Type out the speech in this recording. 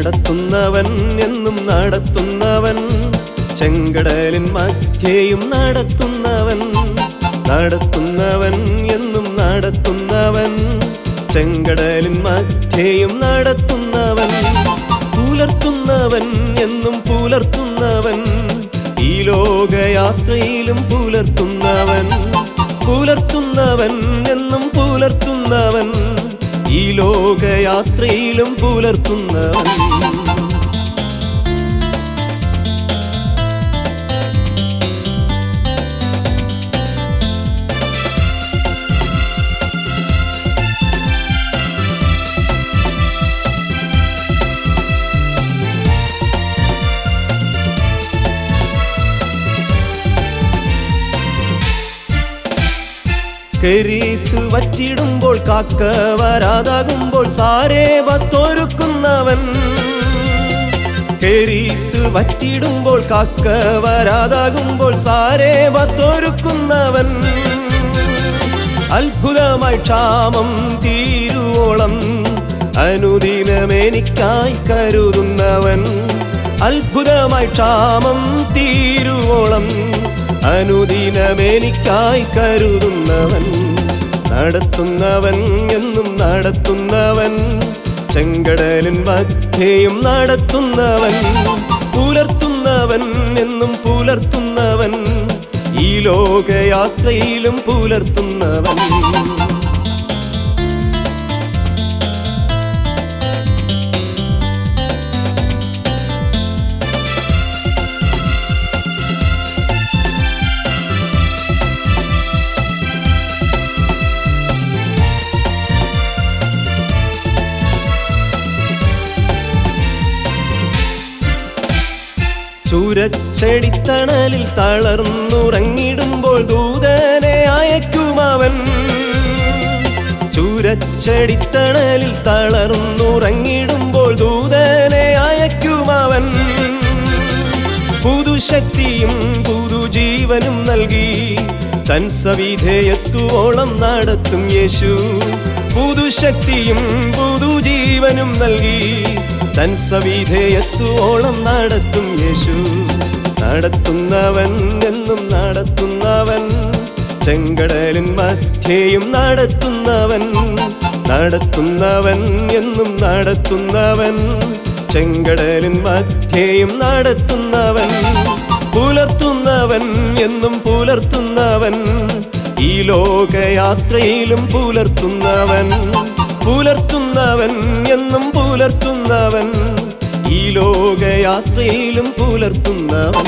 നടത്തുന്നവൻ എന്നും നടത്തുന്നവൻ, ചെങ്കടലിൻ മധ്യേയും നടത്തുന്നവൻ. നടത്തുന്നവൻ എന്നും നടത്തുന്നവൻ, ചെങ്കടലിൻ മധ്യേയും നടത്തുന്നവൻ. പുലർത്തുന്നവൻ എന്നും പുലർത്തുന്നവൻ, ഈ ലോകയാത്രയിലും പുലർത്തുന്നവൻ. പുലർത്തുന്നവൻ എന്നും പുലർത്തുന്നവൻ, ഈ ലോകയാത്രയിലും പുലർത്തുന്നവൻ. കെരീത്ത് വറ്റിടുമ്പോൾ കാക്ക വരാതാകുമ്പോൾ സാരേബത്തൊരുക്കുന്നവൻ. കെരീത്ത് വറ്റിടുമ്പോൾ കാക്ക വരാതാകുമ്പോൾ സാരേബത്തൊരുക്കുന്നവൻ. അത്ഭുതമായി ക്ഷാമം തീരുവോളം അനുദിനമെനിക്കായി കരുതുന്നവൻ. അത്ഭുതമായി ക്ഷാമം തീരുവോളം അനുദിനമെനിക്കായി കരുതുന്നവൻ. നടത്തുന്നവൻ എന്നും നടത്തുന്നവൻ, ചെങ്കടലിൻ മധ്യേയും നടത്തുന്നവൻ. പുലർത്തുന്നവൻ എന്നും പുലർത്തുന്നവൻ, ഈ ലോകയാത്രയിലും പുലർത്തുന്നവൻ. ചൂരച്ചെടിത്തണലിൽ തളർന്നുറങ്ങിടുമ്പോൾ ദൂതനെ അയക്കുമവൻ. ചൂരച്ചെടിത്തണലിൽ തളർന്നുറങ്ങിടുമ്പോൾ ദൂതനെ അയക്കുമവൻ. പുതുശക്തിയും പുതുജീവനും നൽകി തൻ സവിധേയത്വോളം നടത്തും യേശു. പുതുശക്തിയും പുതുജീവനും നൽകി തൻ സവിധേയത്വോളം നടത്തും യേശു. നടത്തുന്നവൻ എന്നും നടത്തുന്നവൻ, ചെങ്കടലിൻ മധ്യേയും നടത്തുന്നവൻ. നടത്തുന്നവൻ എന്നും നടത്തുന്നവൻ, ചെങ്കടലിൻ മധ്യേയും നടത്തുന്നവൻ. പുലർത്തുന്നവൻ എന്നും പുലർത്തുന്നവൻ, ഈ ലോകയാത്രയിലും പുലർത്തുന്നവൻ. പുലർത്തുന്നവൻ എന്നും പുലർത്തുന്നവൻ, ഈ ലോകയാത്രയിലും പുലർത്തുന്നവൻ.